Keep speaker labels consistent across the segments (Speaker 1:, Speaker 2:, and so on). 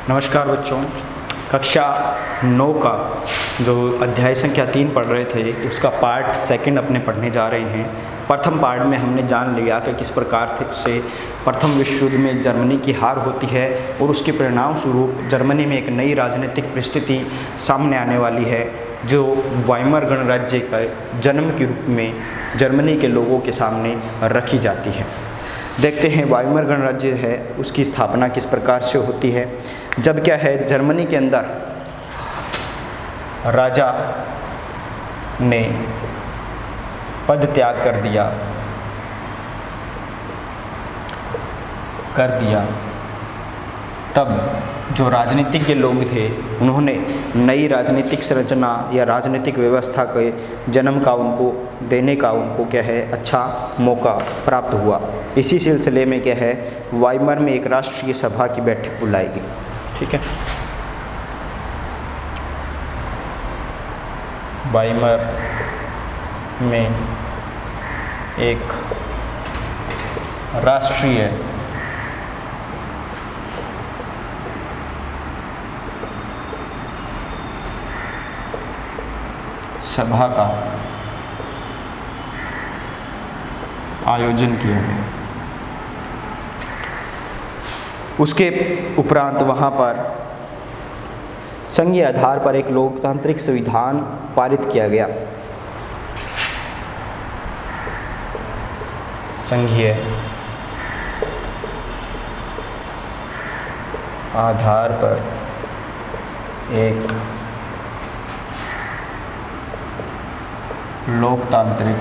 Speaker 1: नमस्कार बच्चों। कक्षा 9 का जो अध्याय संख्या 3 पढ़ रहे थे उसका पार्ट सेकंड अपने पढ़ने जा रहे हैं। प्रथम पार्ट में हमने जान लिया कि किस प्रकार से प्रथम विश्व युद्ध में जर्मनी की हार होती है और उसके परिणाम स्वरूप जर्मनी में एक नई राजनीतिक परिस्थिति सामने आने वाली है जो वाइमर गणराज्य का जन्म के रूप में जर्मनी के लोगों के सामने रखी जाती है। देखते हैं वाइमर गणराज्य है उसकी स्थापना किस प्रकार से होती है। जब क्या है, जर्मनी के अंदर राजा ने पद त्याग कर दिया तब जो राजनीतिज्ञ लोग थे उन्होंने नई राजनीतिक संरचना या राजनीतिक व्यवस्था के जन्म का उनको क्या है अच्छा मौका प्राप्त हुआ। इसी सिलसिले में क्या है, वाइमर में एक राष्ट्रीय सभा की बैठक बुलाई गई। ठीक है, वाइमर में एक राष्ट्रीय सभा का आयोजन किया गया। उसके उपरांत वहाँ पर संघीय आधार पर एक लोकतांत्रिक संविधान पारित किया गया। संघीय आधार पर एक लोकतांत्रिक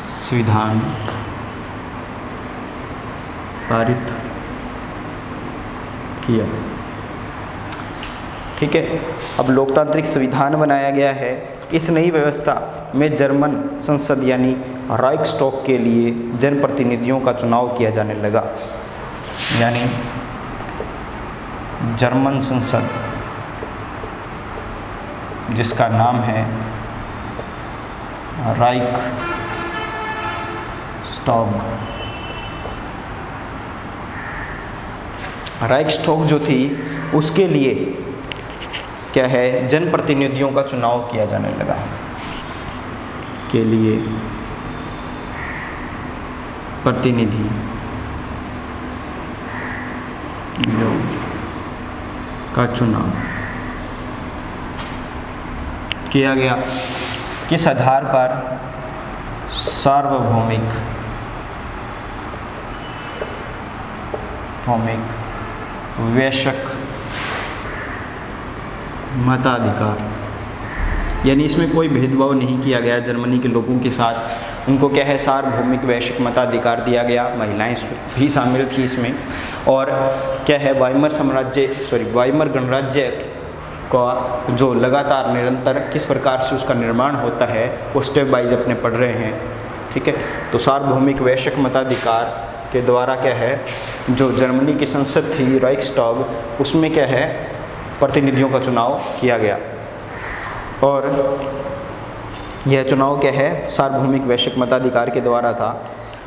Speaker 1: संविधान पारित किया। ठीक है, अब लोकतांत्रिक संविधान बनाया गया है। इस नई व्यवस्था में जर्मन संसद यानी राइक्सटॉग के लिए जनप्रतिनिधियों का चुनाव किया जाने लगा। यानी जर्मन संसद जिसका नाम है राइक्सटॉग जो थी उसके लिए क्या है, जनप्रतिनिधियों का चुनाव किया जाने लगा। के लिए प्रतिनिधि का चुनाव किया गया। किस आधार पर? सार्वभौमिक वैश्विक मताधिकार, यानी इसमें कोई भेदभाव नहीं किया गया जर्मनी के लोगों के साथ। उनको क्या है, सार्वभौमिक वैश्विक मताधिकार दिया गया। महिलाएं भी शामिल थी इसमें। और क्या है, वाइमर गणराज्य का जो लगातार निरंतर किस प्रकार से उसका निर्माण होता है वो स्टेप बाइज अपने पढ़ रहे हैं। ठीक है, तो सार्वभौमिक वैश्विक मताधिकार के द्वारा क्या है, जो जर्मनी की संसद थी राइक्सटॉग, उसमें क्या है प्रतिनिधियों का चुनाव किया गया। और यह चुनाव क्या है, सार्वभौमिक वैश्विक मताधिकार के द्वारा था।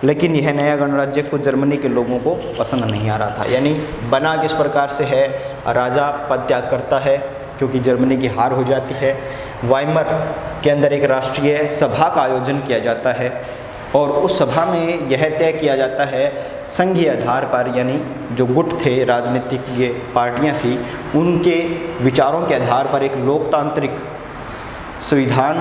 Speaker 1: लेकिन यह नया गणराज्य को जर्मनी के लोगों को पसंद नहीं आ रहा था। यानी बना किस प्रकार से है, राजा पद त्याग करता है क्योंकि जर्मनी की हार हो जाती है। वाइमर के अंदर एक राष्ट्रीय सभा का आयोजन किया जाता है और उस सभा में यह तय किया जाता है संघीय आधार पर, यानी जो गुट थे, राजनीतिक ये पार्टियां थी, उनके विचारों के आधार पर एक लोकतांत्रिक संविधान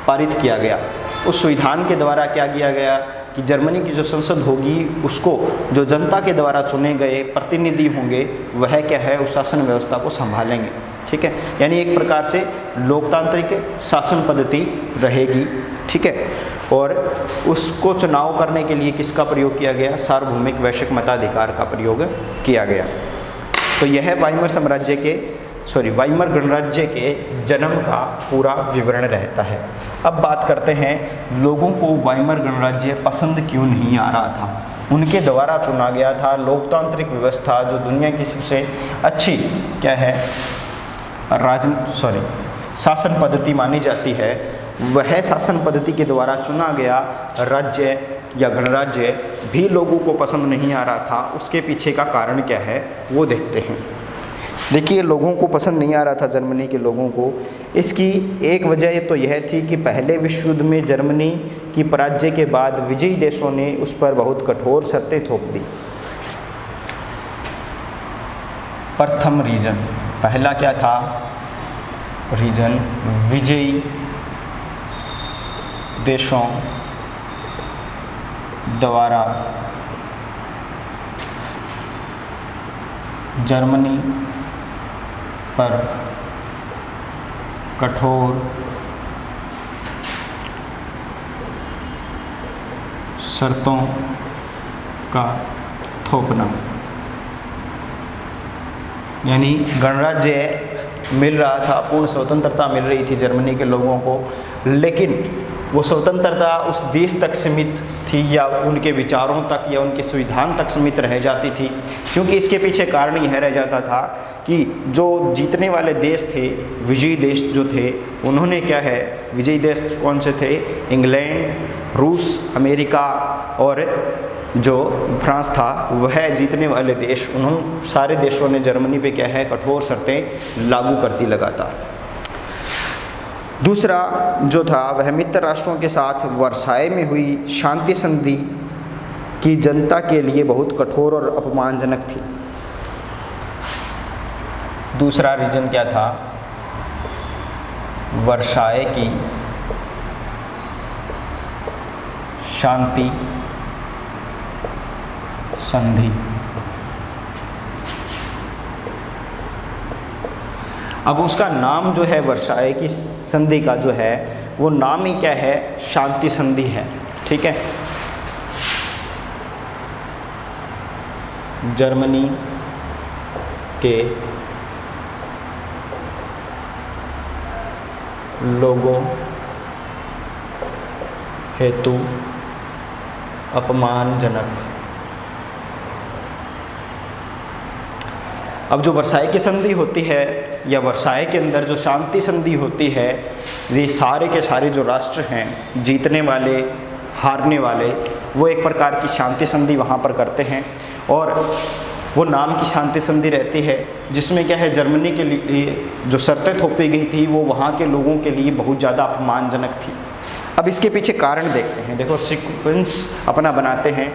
Speaker 1: पारित किया गया। उस संविधान के द्वारा क्या किया गया कि जर्मनी की जो संसद होगी उसको जो जनता के द्वारा चुने गए प्रतिनिधि होंगे वह क्या है, उस शासन व्यवस्था को संभालेंगे। ठीक है, यानी एक प्रकार से लोकतांत्रिक शासन पद्धति रहेगी। ठीक है, और उसको चुनाव करने के लिए किसका प्रयोग किया गया, सार्वभौमिक वैश्विक मताधिकार का प्रयोग किया गया। तो यह वाइमर गणराज्य के जन्म का पूरा विवरण रहता है। अब बात करते हैं लोगों को वाइमर गणराज्य पसंद क्यों नहीं आ रहा था। उनके द्वारा चुना गया था लोकतांत्रिक व्यवस्था जो दुनिया की सबसे अच्छी क्या है शासन पद्धति मानी जाती है, वह शासन पद्धति के द्वारा चुना गया राज्य या गणराज्य भी लोगों को पसंद नहीं आ रहा था। उसके पीछे का कारण क्या है वो देखते हैं। देखिए, लोगों को पसंद नहीं आ रहा था जर्मनी के लोगों को। इसकी एक वजह तो यह थी कि पहले विश्व युद्ध में जर्मनी की पराजय के बाद विजयी देशों ने उस पर बहुत कठोर शर्तें थोप दी। प्रथम रीजन, पहला क्या था रीजन, विजयी देशों द्वारा जर्मनी पर कठोर शर्तों का थोपना। यानी गणराज्य मिल रहा था, पूर्ण स्वतंत्रता मिल रही थी जर्मनी के लोगों को, लेकिन वो स्वतंत्रता उस देश तक सीमित थी या उनके विचारों तक या उनके संविधान तक सीमित रह जाती थी। क्योंकि इसके पीछे कारण यह रह जाता था कि जो जीतने वाले देश थे, विजयी देश जो थे, उन्होंने क्या है, विजयी देश कौन से थे, इंग्लैंड, रूस, अमेरिका और जो फ्रांस था, वह जीतने वाले देश, उन्होंने सारे देशों ने जर्मनी पे क्या है, कठोर शर्तें लागू कर दी लगातार। दूसरा जो था वह मित्र राष्ट्रों के साथ वर्साय में हुई शांति संधि की जनता के लिए बहुत कठोर और अपमानजनक थी। दूसरा रीजन क्या था, वर्साय की शांति संधि। अब उसका नाम जो है वर्साय की संधि का जो है वो नाम ही क्या है, शांति संधि है। ठीक है, जर्मनी के लोगों हेतु अपमानजनक। अब जो वर्साय की संधि होती है या वर्साय के अंदर जो शांति संधि होती है, ये सारे के सारे जो राष्ट्र हैं, जीतने वाले, हारने वाले, वो एक प्रकार की शांति संधि वहाँ पर करते हैं और वो नाम की शांति संधि रहती है, जिसमें क्या है, जर्मनी के लिए जो शर्तें थोपी गई थी वो वहाँ के लोगों के लिए बहुत ज़्यादा अपमानजनक थी। अब इसके पीछे कारण देखते हैं। देखो, सीक्वेंस अपना बनाते हैं।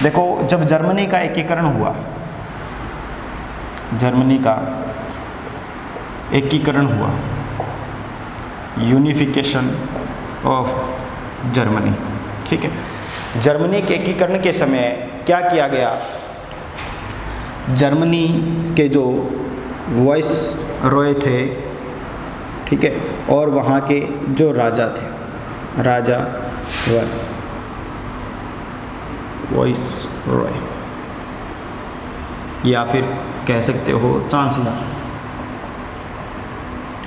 Speaker 1: देखो, जब जर्मनी का एकीकरण हुआ, जर्मनी का एकीकरण हुआ, यूनिफिकेशन ऑफ जर्मनी, ठीक है, जर्मनी के एकीकरण के समय क्या किया गया, जर्मनी के जो वॉइस रॉय थे, ठीक है, और वहाँ के जो राजा थे, राजा वॉइस रॉय या फिर कह सकते हो चांसलर,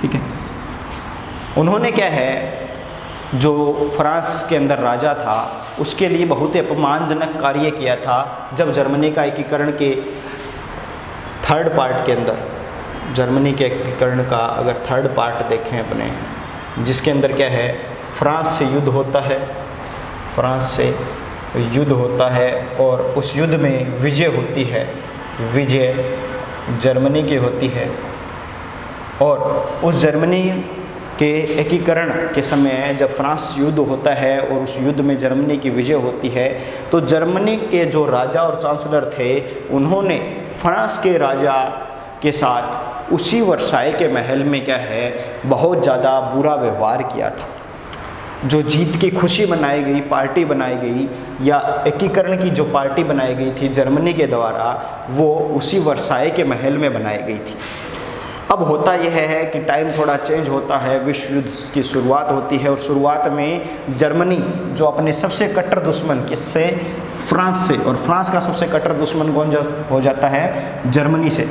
Speaker 1: ठीक है, उन्होंने क्या है, जो फ्रांस के अंदर राजा था उसके लिए बहुत ही अपमानजनक कार्य किया था। जब जर्मनी का एकीकरण के थर्ड पार्ट के अंदर, जर्मनी के एकीकरण का अगर थर्ड पार्ट देखें अपने, जिसके अंदर क्या है, फ्रांस से युद्ध होता है, फ्रांस से युद्ध होता है और उस युद्ध में विजय होती है, विजय जर्मनी की होती है। और उस जर्मनी के एकीकरण के समय जब फ्रांस युद्ध होता है और उस युद्ध में जर्मनी की विजय होती है, तो जर्मनी के जो राजा और चांसलर थे, उन्होंने फ्रांस के राजा के साथ उसी वर्साय के महल में क्या है, बहुत ज़्यादा बुरा व्यवहार किया था। जो जीत की खुशी मनाई गई, पार्टी बनाई गई या एकीकरण की जो पार्टी बनाई गई थी जर्मनी के द्वारा, वो उसी वर्साय के महल में बनाई गई थी। अब होता यह है कि टाइम थोड़ा चेंज होता है, विश्व युद्ध की शुरुआत होती है और शुरुआत में जर्मनी जो अपने सबसे कट्टर दुश्मन, किससे, फ्रांस से, और फ्रांस का सबसे कट्टर दुश्मन कौन हो जाता है, जर्मनी से,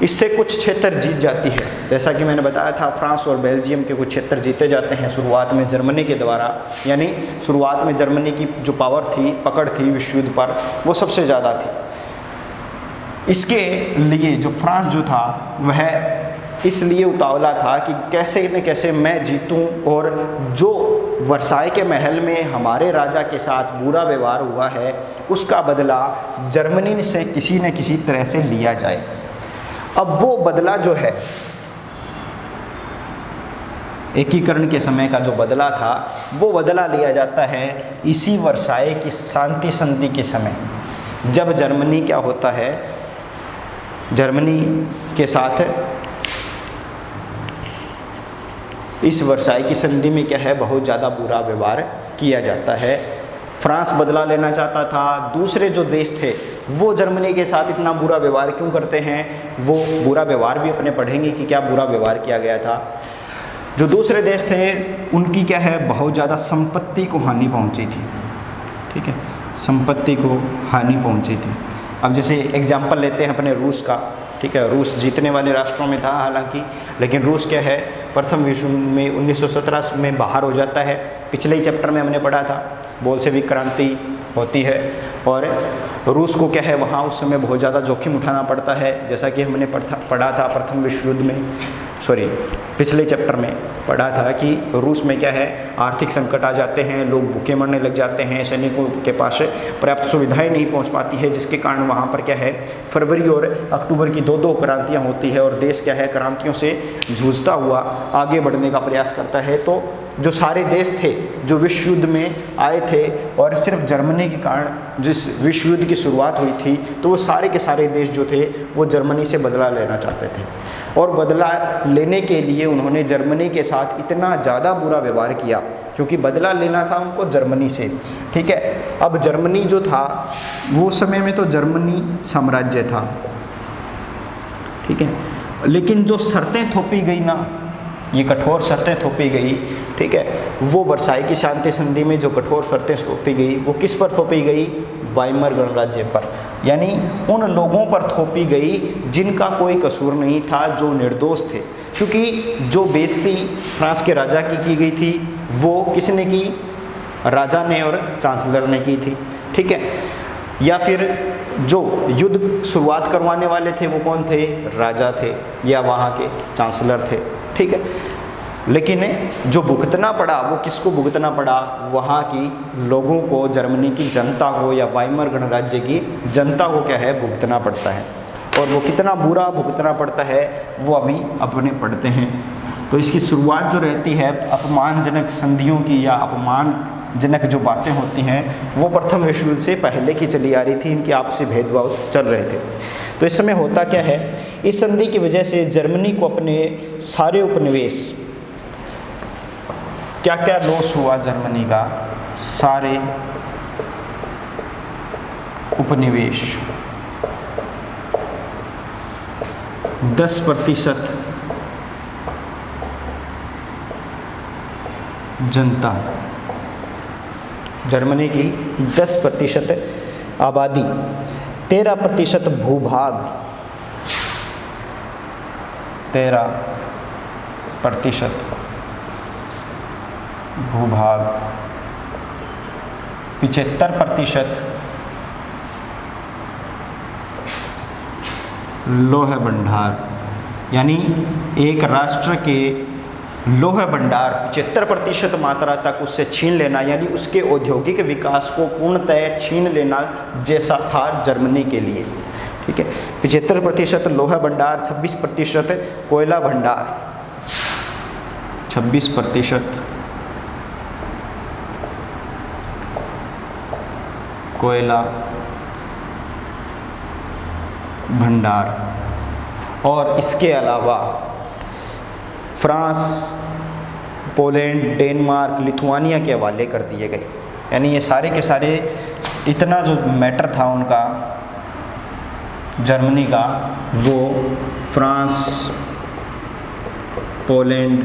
Speaker 1: इससे कुछ क्षेत्र जीत जाती है। जैसा कि मैंने बताया था, फ्रांस और बेल्जियम के कुछ क्षेत्र जीते जाते हैं शुरुआत में जर्मनी के द्वारा, यानी शुरुआत में जर्मनी की जो पावर थी, पकड़ थी विश्व युद्ध पर, वो सबसे ज़्यादा थी। इसके लिए जो फ्रांस जो था वह इसलिए उतावला था कि कैसे न कैसे मैं जीतूं और जो वर्साई के महल में हमारे राजा के साथ बुरा व्यवहार हुआ है उसका बदला जर्मनी से किसी न किसी तरह से लिया जाए। अब वो बदला जो है, एकीकरण के समय का जो बदला था, वो बदला लिया जाता है इसी वर्साई की शांति संधि के समय, जब जर्मनी क्या होता है, जर्मनी के साथ इस वर्साई की संधि में क्या है, बहुत ज़्यादा बुरा व्यवहार किया जाता है। फ्रांस बदला लेना चाहता था, दूसरे जो देश थे वो जर्मनी के साथ इतना बुरा व्यवहार क्यों करते हैं, वो बुरा व्यवहार भी अपने पढ़ेंगे कि क्या बुरा व्यवहार किया गया था। जो दूसरे देश थे उनकी क्या है, बहुत ज़्यादा संपत्ति को हानि पहुंची थी, ठीक है, संपत्ति को हानि पहुंची थी। अब जैसे एग्जाम्पल लेते हैं अपने रूस का, ठीक है, रूस जीतने वाले राष्ट्रों में था हालांकि, लेकिन रूस क्या है, प्रथम विश्व में 1917 में बाहर हो जाता है। पिछले ही चैप्टर में हमने पढ़ा था, बोल्शेविक क्रांति होती है और रूस को क्या है, वहाँ उस समय बहुत ज़्यादा जोखिम उठाना पड़ता है, जैसा कि हमने पढ़ा था प्रथम विश्व युद्ध में, पिछले चैप्टर में पढ़ा था कि रूस में क्या है, आर्थिक संकट आ जाते हैं, लोग भूखे मरने लग जाते हैं, सैनिकों के पास पर्याप्त सुविधाएं नहीं पहुंच पाती है, जिसके कारण वहां पर क्या है, फरवरी और अक्टूबर की दो क्रांतियां होती है और देश क्या है, क्रांतियों से जूझता हुआ आगे बढ़ने का प्रयास करता है। तो जो सारे देश थे जो विश्व युद्ध में आए थे और सिर्फ जर्मनी के कारण जिस विश्व युद्ध की शुरुआत हुई थी, तो वो सारे के सारे देश जो थे वो जर्मनी से बदला लेना चाहते थे और बदला लेने के लिए उन्होंने जर्मनी के साथ इतना ज़्यादा बुरा व्यवहार किया, क्योंकि बदला लेना था उनको जर्मनी से, ठीक है। अब जर्मनी जो था वो समय में तो जर्मनी साम्राज्य था, ठीक है, लेकिन जो शर्तें थोपी गई ना, ये कठोर शर्तें थोपी गई, ठीक है, वो वर्साई की शांति संधि में जो कठोर शर्तें थोपी गई वो किस पर थोपी गई, वाइमर गणराज्य पर, यानी उन लोगों पर थोपी गई जिनका कोई कसूर नहीं था, जो निर्दोष थे, क्योंकि जो बेइज्जती फ्रांस के राजा की गई थी वो किसने की, राजा ने और चांसलर ने की थी, ठीक है, या फिर जो युद्ध शुरुआत करवाने वाले थे वो कौन थे, राजा थे या वहाँ के चांसलर थे, ठीक है। लेकिन जो भुगतना पड़ा वो किसको भुगतना पड़ा, वहाँ की लोगों को, जर्मनी की जनता को या वाइमर गणराज्य की जनता को क्या है, भुगतना पड़ता है। और वो कितना बुरा भुगतना पड़ता है वो अभी अपने पढ़ते हैं। तो इसकी शुरुआत जो रहती है अपमानजनक संधियों की या अपमानजनक जो बातें होती हैं वो प्रथम विश्व युद्ध से पहले की चली आ रही थी, इनके आपसी भेदभाव चल रहे थे। तो इस समय होता क्या है, इस संधि की वजह से जर्मनी को अपने सारे उपनिवेश, क्या क्या लॉस हुआ जर्मनी का, सारे उपनिवेश 10% जनता, जर्मनी की 10% आबादी, 13% भूभाग, 13% भूभाग, 75% लोह भंडार, यानी एक राष्ट्र के लोह भंडार 75% मात्रा तक उससे छीन लेना, यानी उसके औद्योगिक विकास को पूर्णतः छीन लेना जैसा था जर्मनी के लिए, ठीक है। 75% लोहा भंडार, 26% कोयला भंडार, 26% कोयला भंडार, और इसके अलावा फ्रांस, पोलैंड, डेनमार्क, लिथुआनिया के हवाले कर दिए गए। यानी ये सारे के सारे इतना जो मैटर था उनका जर्मनी का, वो France, Poland,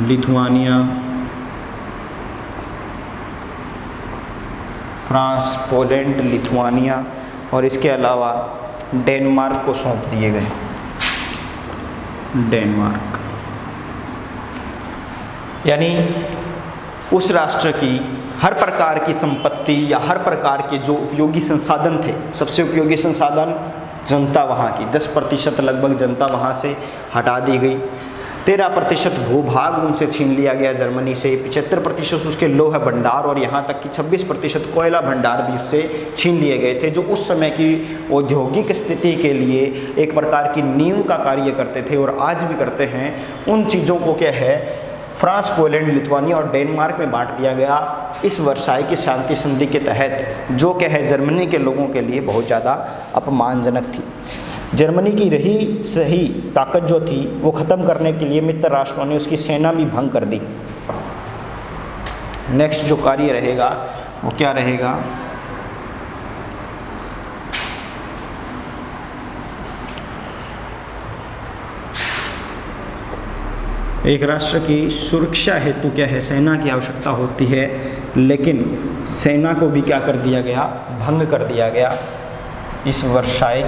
Speaker 1: Lithuania, France, Poland, Lithuania और इसके अलावा डेनमार्क को सौंप दिए गए। डेनमार्क यानी उस राष्ट्र की हर प्रकार की संपत्ति या हर प्रकार के जो उपयोगी संसाधन थे, सबसे उपयोगी संसाधन जनता वहाँ की, 10% लगभग जनता वहाँ से हटा दी गई। 13% भूभाग उनसे छीन लिया गया जर्मनी से। 75% उसके लोह भंडार और यहाँ तक कि 26% कोयला भंडार भी उससे छीन लिए गए थे, जो उस समय की औद्योगिक स्थिति के लिए एक प्रकार की नींव का कार्य करते थे और आज भी करते हैं। उन चीज़ों को क्या है, फ्रांस, पोलैंड, लिथुआनिया और डेनमार्क में बांट दिया गया इस वर्साई की शांति संधि के तहत, जो क्या है जर्मनी के लोगों के लिए बहुत ज़्यादा अपमानजनक थी। जर्मनी की रही सही ताकत जो थी वो ख़त्म करने के लिए मित्र राष्ट्रों ने उसकी सेना भी भंग कर दी। नेक्स्ट जो कार्य रहेगा वो क्या रहेगा, एक राष्ट्र की सुरक्षा हेतु क्या है, सेना की आवश्यकता होती है, लेकिन सेना को भी क्या कर दिया गया, भंग कर दिया गया इस वर्साय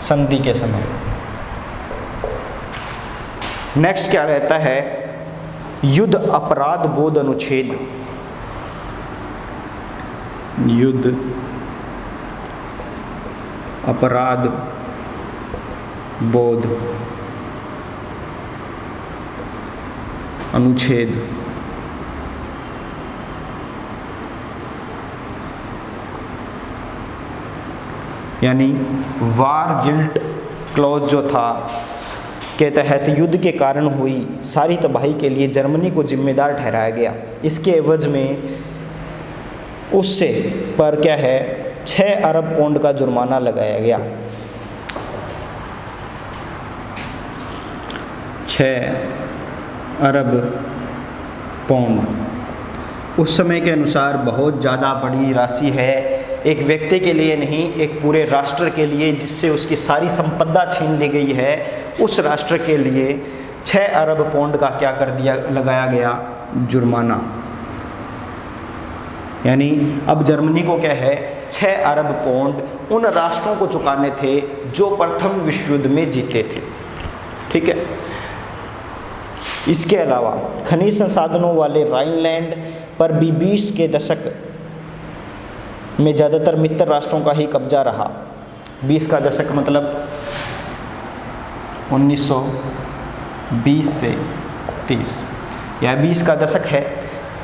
Speaker 1: संधि के समय। नेक्स्ट क्या रहता है, युद्ध अपराध बोध अनुच्छेद। युद्ध अपराध बोध अनुच्छेद। यानी वार गिल्ट क्लॉज जो था के तहत युद्ध के कारण हुई सारी तबाही के लिए जर्मनी को जिम्मेदार ठहराया गया। इसके एवज में उससे पर क्या है 6 अरब पौंड का जुर्माना लगाया गया। 6 अरब पौंड उस समय के अनुसार बहुत ज़्यादा बड़ी राशि है, एक व्यक्ति के लिए नहीं, एक पूरे राष्ट्र के लिए, जिससे उसकी सारी संपदा छीन ली गई है। उस राष्ट्र के लिए 6 अरब पौंड का क्या कर दिया, लगाया गया जुर्माना। यानी अब जर्मनी को क्या है 6 अरब पौंड उन राष्ट्रों को चुकाने थे जो प्रथम विश्व युद्ध में जीते थे। ठीक है। इसके अलावा खनिज संसाधनों वाले राइनलैंड पर भी 20 के दशक में ज़्यादातर मित्र राष्ट्रों का ही कब्जा रहा। 20 का दशक मतलब 1920 से 30 या 20 का दशक है।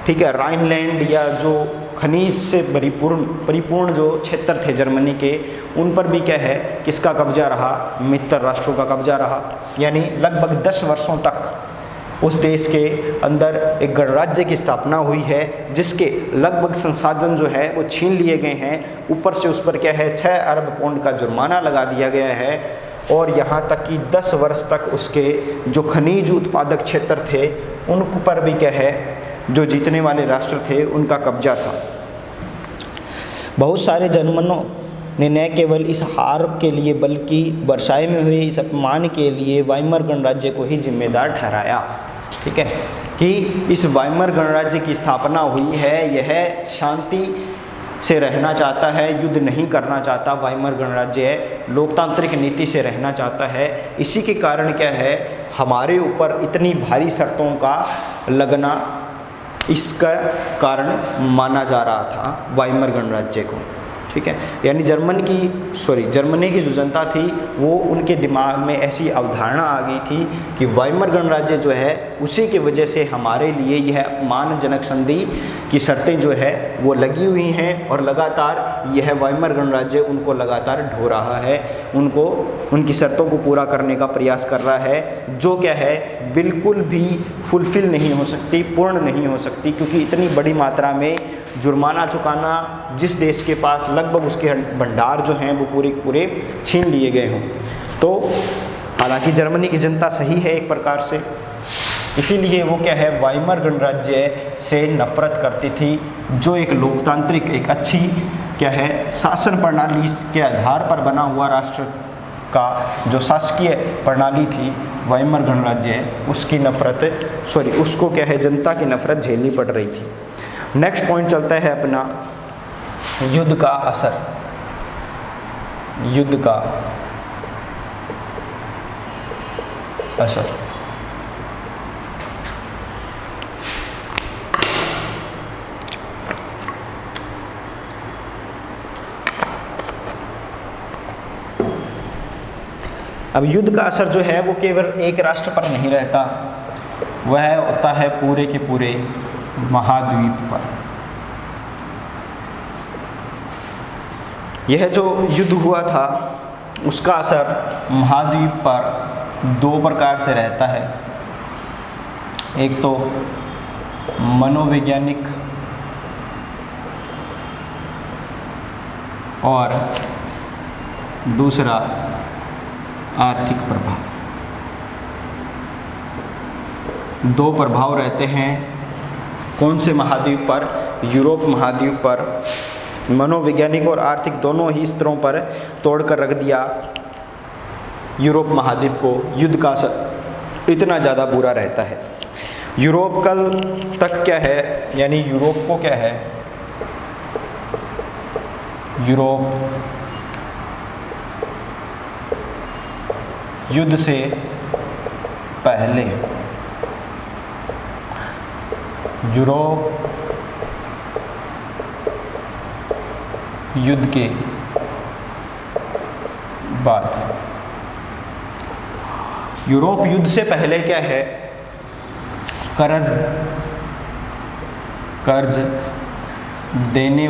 Speaker 1: ठीक है। राइनलैंड या जो खनिज से परिपूर्ण जो क्षेत्र थे जर्मनी के, उन पर भी क्या है किसका कब्जा रहा, मित्र राष्ट्रों का कब्जा रहा। यानी लगभग 10 वर्षों तक उस देश के अंदर एक गणराज्य की स्थापना हुई है, जिसके लगभग संसाधन जो है वो छीन लिए गए हैं। ऊपर से उस पर क्या है 6 अरब पौंड का जुर्माना लगा दिया गया है और यहाँ तक कि 10 वर्ष तक उसके जो खनिज उत्पादक क्षेत्र थे उन पर भी क्या है जो जीतने वाले राष्ट्र थे उनका कब्जा था। बहुत सारे जर्मनों ने न केवल इस हार के लिए बल्कि वर्साई में हुए इस अपमान के लिए वाइमर गणराज्य को ही जिम्मेदार ठहराया। ठीक है कि इस वाइमर गणराज्य की स्थापना हुई है, यह शांति से रहना चाहता है, युद्ध नहीं करना चाहता। वाइमर गणराज्य लोकतांत्रिक नीति से रहना चाहता है। इसी के कारण क्या है हमारे ऊपर इतनी भारी शर्तों का लगना इसका कारण माना जा रहा था वाइमर गणराज्य को। ठीक है। यानी जर्मनी की जो जनता थी वो उनके दिमाग में ऐसी अवधारणा आ गई थी कि वाइमर गणराज्य जो है उसी की वजह से हमारे लिए यह अपमानजनक संधि की शर्तें जो है वो लगी हुई हैं और लगातार यह वाइमर गणराज्य उनको लगातार ढो रहा है, उनको उनकी शर्तों को पूरा करने का प्रयास कर रहा है, जो क्या है बिल्कुल भी फुलफिल नहीं हो सकती, पूर्ण नहीं हो सकती, क्योंकि इतनी बड़ी मात्रा में जुर्माना चुकाना जिस देश के पास लगभग उसके भंडार जो हैं वो पूरे छीन लिए गए हों। तो हालांकि जर्मनी की जनता सही है एक प्रकार से, इसीलिए वो क्या है वाइमर गणराज्य से नफरत करती थी, जो एक लोकतांत्रिक एक अच्छी क्या है शासन प्रणाली के आधार पर बना हुआ राष्ट्र का जो शासकीय प्रणाली थी वाइमर गणराज्य, उसकी उसको क्या है जनता की नफरत झेलनी पड़ रही थी। नेक्स्ट पॉइंट चलता है अपना युद्ध का असर। युद्ध का असर अब युद्ध का असर जो है वो केवल एक राष्ट्र पर नहीं रहता, वह होता है पूरे के पूरे महाद्वीप पर। यह जो युद्ध हुआ था उसका असर महाद्वीप पर दो प्रकार से रहता है। एक तो मनोवैज्ञानिक और दूसरा आर्थिक प्रभाव। दो प्रभाव रहते हैं। कौन से महाद्वीप पर? यूरोप महाद्वीप पर। मनोवैज्ञानिक और आर्थिक दोनों ही स्तरों पर तोड़कर रख दिया यूरोप महाद्वीप को। युद्ध का असर इतना ज़्यादा बुरा रहता है। यूरोप कल तक क्या है, यानी यूरोप को क्या है, यूरोप युद्ध से पहले, यूरोप युद्ध के बाद। यूरोप युद्ध से पहले क्या है, कर्ज देने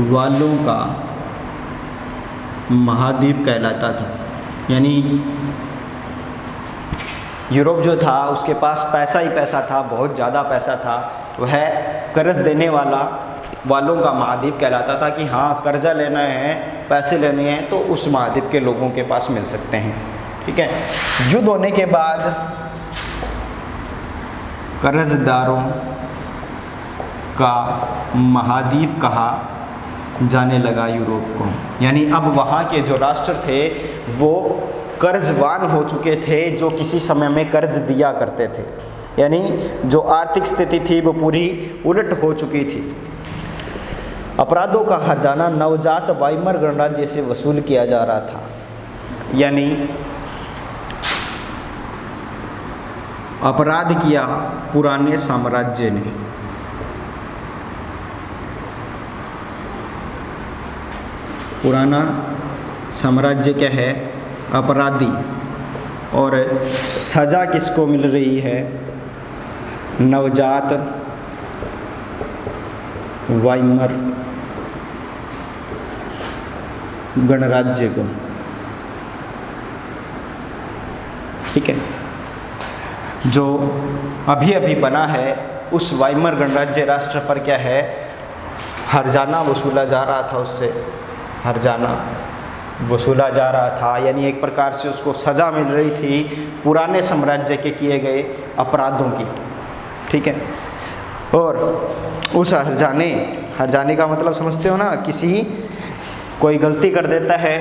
Speaker 1: वालों का महाद्वीप कहलाता था। यानी यूरोप जो था उसके पास पैसा ही पैसा था, बहुत ज़्यादा पैसा था। वह कर्ज देने वालों का महाद्वीप कहलाता था कि हाँ, कर्जा लेना है, पैसे लेने हैं तो उस महाद्वीप के लोगों के पास मिल सकते हैं। ठीक है। युद्ध होने के बाद कर्जदारों का महाद्वीप कहा जाने लगा यूरोप को। यानी अब वहाँ के जो राष्ट्र थे वो कर्जवान हो चुके थे, जो किसी समय में कर्ज दिया करते थे। यानी जो आर्थिक स्थिति थी वो पूरी उलट हो चुकी थी। अपराधों का हर्जाना नवजात वाइमर गणराज्य से वसूल किया जा रहा था। यानी अपराध किया पुराने साम्राज्य ने। पुराना साम्राज्य क्या है? अपराधी। और सज़ा किसको मिल रही है? नवजात वाइमर गणराज्य को। ठीक है। जो अभी अभी बना है उस वाइमर गणराज्य राष्ट्र पर क्या है, हर्जाना वसूला जा रहा था, उससे हर्जाना वसूला जा रहा था। यानी एक प्रकार से उसको सज़ा मिल रही थी पुराने साम्राज्य के किए गए अपराधों की। ठीक है। और उस हर्जाने का मतलब समझते हो ना, कोई गलती कर देता है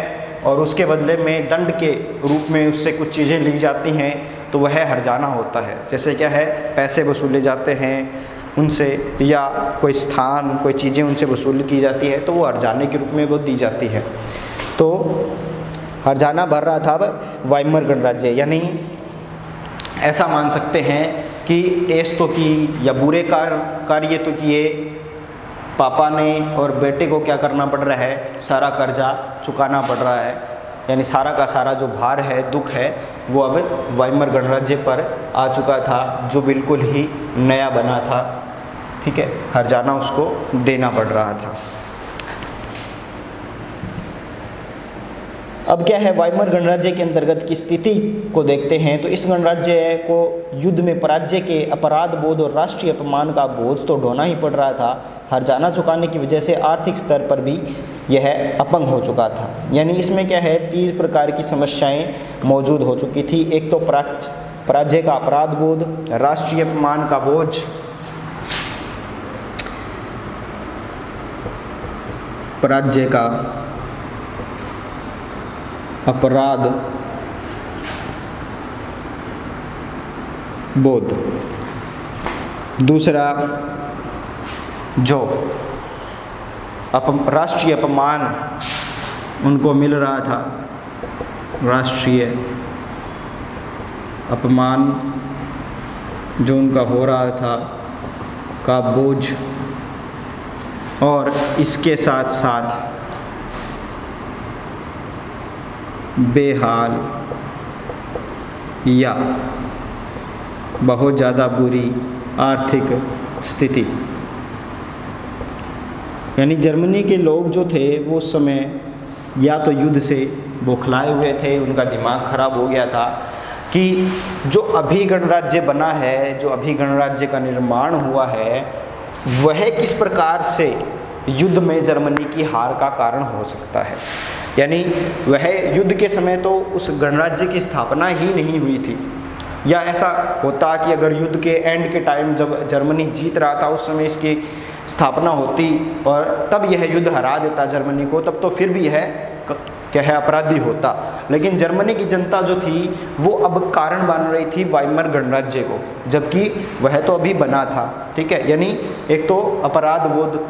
Speaker 1: और उसके बदले में दंड के रूप में उससे कुछ चीज़ें ली जाती हैं तो वह हर्जाना होता है। जैसे क्या है, पैसे वसूले जाते हैं उनसे, या कोई स्थान, कोई चीज़ें उनसे वसूल की जाती है तो वो हर्जाने के रूप में वो दी जाती है। तो हर्जाना भर रहा था वाइमर गणराज्य। यानी ऐसा मान सकते हैं कि ऐश तो की या बुरे कार्य तो किए, पापा ने, और बेटे को क्या करना पड़ रहा है, सारा कर्जा चुकाना पड़ रहा है। यानी सारा का सारा जो भार है, दुख है, वो अब वाइमर गणराज्य पर आ चुका था, जो बिल्कुल ही नया बना था। ठीक है। हर्जाना उसको देना पड़ रहा था। अब क्या है, वाइमर गणराज्य के अंतर्गत की स्थिति को देखते हैं तो इस गणराज्य को युद्ध में पराजय के अपराध बोध और राष्ट्रीय अपमान का बोझ तो ढोना ही पड़ रहा था। हर्जाना चुकाने की वजह से आर्थिक स्तर पर भी यह अपंग हो चुका था। यानी इसमें क्या है, 3 प्रकार की समस्याएं मौजूद हो चुकी थी। एक तो पराजय का अपराध बोध, राष्ट्रीय अपमान का बोझ, पराजय का अपराध बोध। दूसरा जो राष्ट्रीय अपमान उनको मिल रहा था, राष्ट्रीय अपमान जो उनका हो रहा था का बोझ, और इसके साथ साथ बेहाल या बहुत ज़्यादा बुरी आर्थिक स्थिति। यानी जर्मनी के लोग जो थे वो उस समय या तो युद्ध से बौखलाए हुए थे, उनका दिमाग खराब हो गया था कि जो अभी गणराज्य बना है, जो अभी गणराज्य का निर्माण हुआ है, वह किस प्रकार से युद्ध में जर्मनी की हार का कारण हो सकता है। यानी वह युद्ध के समय तो उस गणराज्य की स्थापना ही नहीं हुई थी, या ऐसा होता कि अगर युद्ध के एंड के टाइम जब जर्मनी जीत रहा था उस समय इसकी स्थापना होती और तब यह युद्ध हरा देता जर्मनी को, तब तो फिर भी यह क्या है अपराधी होता। लेकिन जर्मनी की जनता जो थी वो अब कारण बन रही थी वाइमर गणराज्य को, जबकि वह तो अभी बना था। ठीक है, यानी एक तो अपराध बोध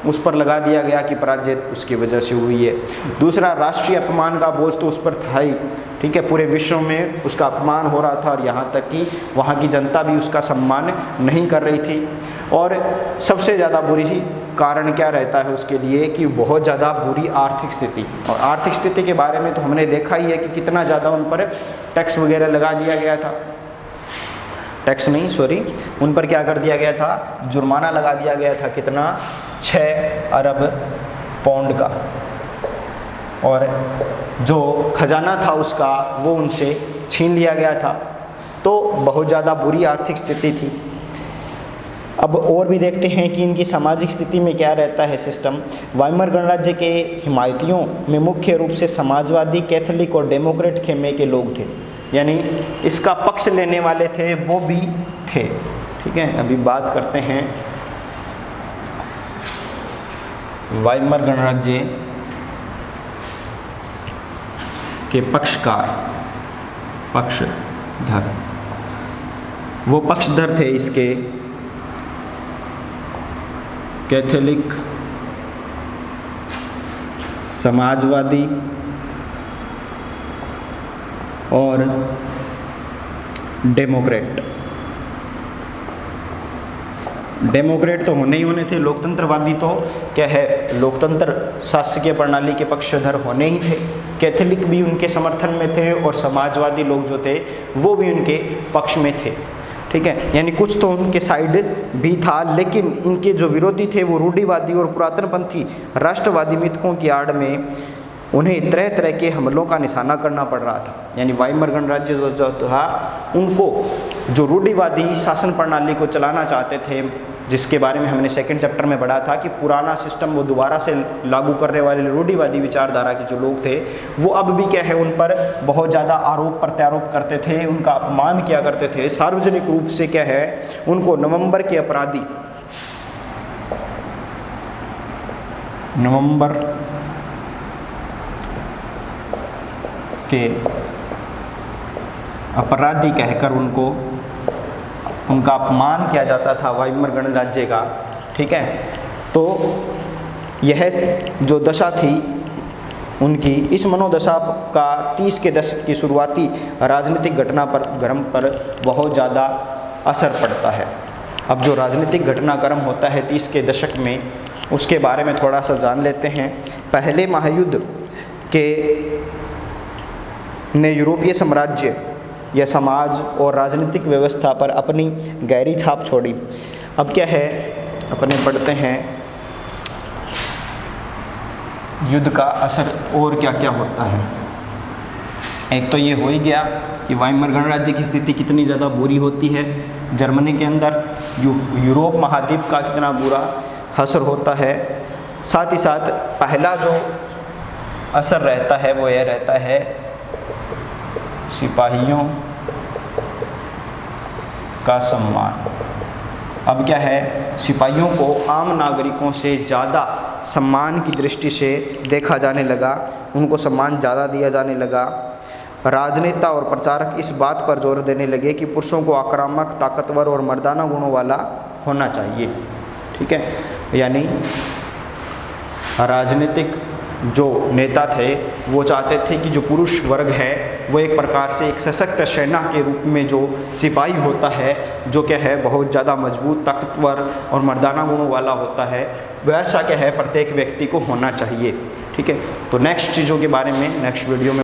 Speaker 1: उस पर लगा दिया गया कि पराजय उसकी वजह से हुई है। दूसरा, राष्ट्रीय अपमान का बोझ तो उस पर था ही। ठीक है, पूरे विश्व में उसका अपमान हो रहा था और यहाँ तक कि वहाँ की जनता भी उसका सम्मान नहीं कर रही थी। और सबसे ज़्यादा बुरी कारण क्या रहता है उसके लिए कि बहुत ज़्यादा बुरी आर्थिक स्थिति। और आर्थिक स्थिति के बारे में तो हमने देखा ही है कि कितना ज़्यादा उन पर टैक्स वगैरह लगा दिया गया था। टैक्स नहीं, सॉरी, उन पर क्या कर दिया गया था, जुर्माना लगा दिया गया था। कितना, 6 अरब पाउंड का। और जो खजाना था उसका वो उनसे छीन लिया गया था। तो बहुत ज़्यादा बुरी आर्थिक स्थिति थी। अब और भी देखते हैं कि इनकी सामाजिक स्थिति में क्या रहता है सिस्टम। वाइमर गणराज्य के हिमायतियों में मुख्य रूप से समाजवादी, कैथोलिक और डेमोक्रेट खेमे के लोग थे। यानी इसका पक्ष लेने वाले थे वो भी थे। ठीक है, अभी बात करते हैं वाइमर गणराज्य के पक्षकार, पक्षधर। वो पक्षधर थे इसके कैथोलिक, समाजवादी और डेमोक्रेट। डेमोक्रेट तो होने ही होने थे, लोकतंत्रवादी तो क्या है, लोकतंत्र शासकीय प्रणाली के पक्षधर होने ही थे। कैथोलिक भी उनके समर्थन में थे और समाजवादी लोग जो थे वो भी उनके पक्ष में थे। ठीक है, यानी कुछ तो उनके साइड भी था, लेकिन इनके जो विरोधी थे वो रूढ़िवादी और पुरातनपंथी राष्ट्रवादी मिथकों की आड़ में उन्हें तरह तरह के हमलों का निशाना करना पड़ रहा था। यानी वाइमर गणराज्य जो था उनको जो रूढ़िवादी शासन प्रणाली को चलाना चाहते थे, जिसके बारे में हमने सेकंड चैप्टर में पढ़ा था कि पुराना सिस्टम वो दोबारा से लागू करने वाले रूढ़िवादी विचारधारा के जो लोग थे वो अब भी क्या है उन पर बहुत ज़्यादा आरोप प्रत्यारोप करते थे, उनका अपमान किया करते थे। सार्वजनिक रूप से क्या है उनको नवंबर के अपराधी, नवंबर के अपराधी कहकर उनका अपमान किया जाता था वाइमर गणराज्य का। ठीक है, तो यह जो दशा थी उनकी, इस मनोदशा का 30 के दशक की शुरुआती राजनीतिक घटनाक्रम पर बहुत ज़्यादा असर पड़ता है। अब जो राजनीतिक घटनाक्रम होता है 30 के दशक में, उसके बारे में थोड़ा सा जान लेते हैं। पहले महायुद्ध ने यूरोपीय साम्राज्य या समाज और राजनीतिक व्यवस्था पर अपनी गहरी छाप छोड़ी। अब क्या है, अपने पढ़ते हैं युद्ध का असर और क्या क्या होता है। एक तो ये हो ही गया कि वाइमर गणराज्य की स्थिति कितनी ज़्यादा बुरी होती है जर्मनी के अंदर, यूरोप महाद्वीप का कितना बुरा असर होता है। साथ ही साथ पहला जो असर रहता है वो यह रहता है सिपाहियों का सम्मान। अब क्या है, सिपाहियों को आम नागरिकों से ज़्यादा सम्मान की दृष्टि से देखा जाने लगा, उनको सम्मान ज़्यादा दिया जाने लगा। राजनेता और प्रचारक इस बात पर जोर देने लगे कि पुरुषों को आक्रामक, ताकतवर और मर्दाना गुणों वाला होना चाहिए। ठीक है, यानी राजनीतिक जो नेता थे वो चाहते थे कि जो पुरुष वर्ग है वो एक प्रकार से एक सशक्त सेना के रूप में जो सिपाही होता है, जो क्या है बहुत ज़्यादा मजबूत, ताकतवर और मर्दाना गुणों वाला होता है, वैसा क्या है प्रत्येक व्यक्ति को होना चाहिए। ठीक है, तो नेक्स्ट चीज़ों के बारे में नेक्स्ट वीडियो में